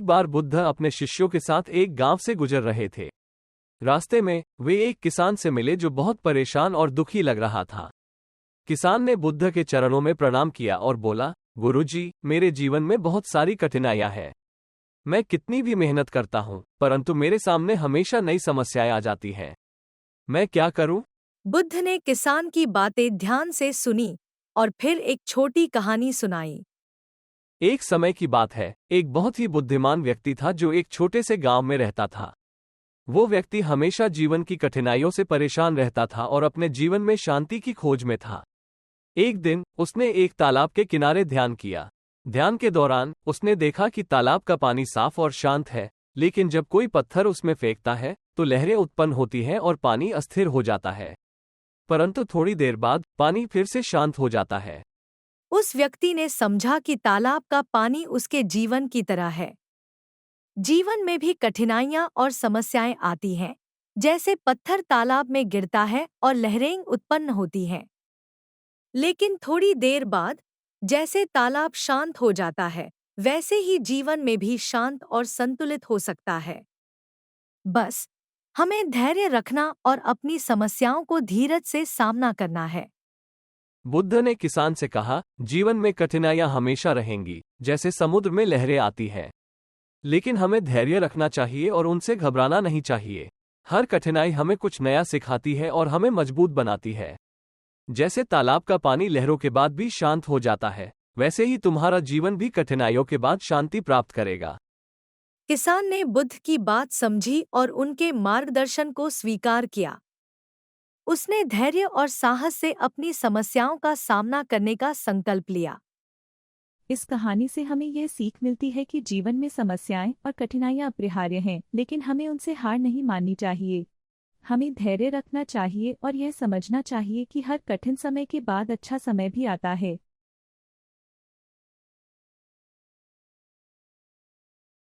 एक बार बुद्ध अपने शिष्यों के साथ एक गांव से गुजर रहे थे। रास्ते में वे एक किसान से मिले जो बहुत परेशान और दुखी लग रहा था। किसान ने बुद्ध के चरणों में प्रणाम किया और बोला, गुरुजी, मेरे जीवन में बहुत सारी कठिनाइयां हैं। मैं कितनी भी मेहनत करता हूं, परंतु मेरे सामने हमेशा नई समस्याएं आ जाती हैं। मैं क्या करूं? बुद्ध ने किसान की बातें ध्यान से सुनी और फिर एक छोटी कहानी सुनाई। एक समय की बात है, एक बहुत ही बुद्धिमान व्यक्ति था जो एक छोटे से गांव में रहता था। वो व्यक्ति हमेशा जीवन की कठिनाइयों से परेशान रहता था और अपने जीवन में शांति की खोज में था। एक दिन उसने एक तालाब के किनारे ध्यान किया। ध्यान के दौरान उसने देखा कि तालाब का पानी साफ और शांत है, लेकिन जब कोई पत्थर उसमें फेंकता है तो लहरें उत्पन्न होती हैं और पानी अस्थिर हो जाता है। परंतु थोड़ी देर बाद पानी फिर से शांत हो जाता है। उस व्यक्ति ने समझा कि तालाब का पानी उसके जीवन की तरह है। जीवन में भी कठिनाइयां और समस्याएं आती हैं, जैसे पत्थर तालाब में गिरता है और लहरें उत्पन्न होती हैं। लेकिन थोड़ी देर बाद जैसे तालाब शांत हो जाता है, वैसे ही जीवन में भी शांत और संतुलित हो सकता है। बस हमें धैर्य रखना और अपनी समस्याओं को धीरज से सामना करना है। बुद्ध ने किसान से कहा, जीवन में कठिनाइयां हमेशा रहेंगी, जैसे समुद्र में लहरें आती हैं। लेकिन हमें धैर्य रखना चाहिए और उनसे घबराना नहीं चाहिए। हर कठिनाई हमें कुछ नया सिखाती है और हमें मजबूत बनाती है। जैसे तालाब का पानी लहरों के बाद भी शांत हो जाता है, वैसे ही तुम्हारा जीवन भी कठिनाइयों के बाद शांति प्राप्त करेगा। किसान ने बुद्ध की बात समझी और उनके मार्गदर्शन को स्वीकार किया। उसने धैर्य और साहस से अपनी समस्याओं का सामना करने का संकल्प लिया। इस कहानी से हमें यह सीख मिलती है कि जीवन में समस्याएं और कठिनाइयां अपरिहार्य हैं, लेकिन हमें उनसे हार नहीं माननी चाहिए। हमें धैर्य रखना चाहिए और यह समझना चाहिए कि हर कठिन समय के बाद अच्छा समय भी आता है।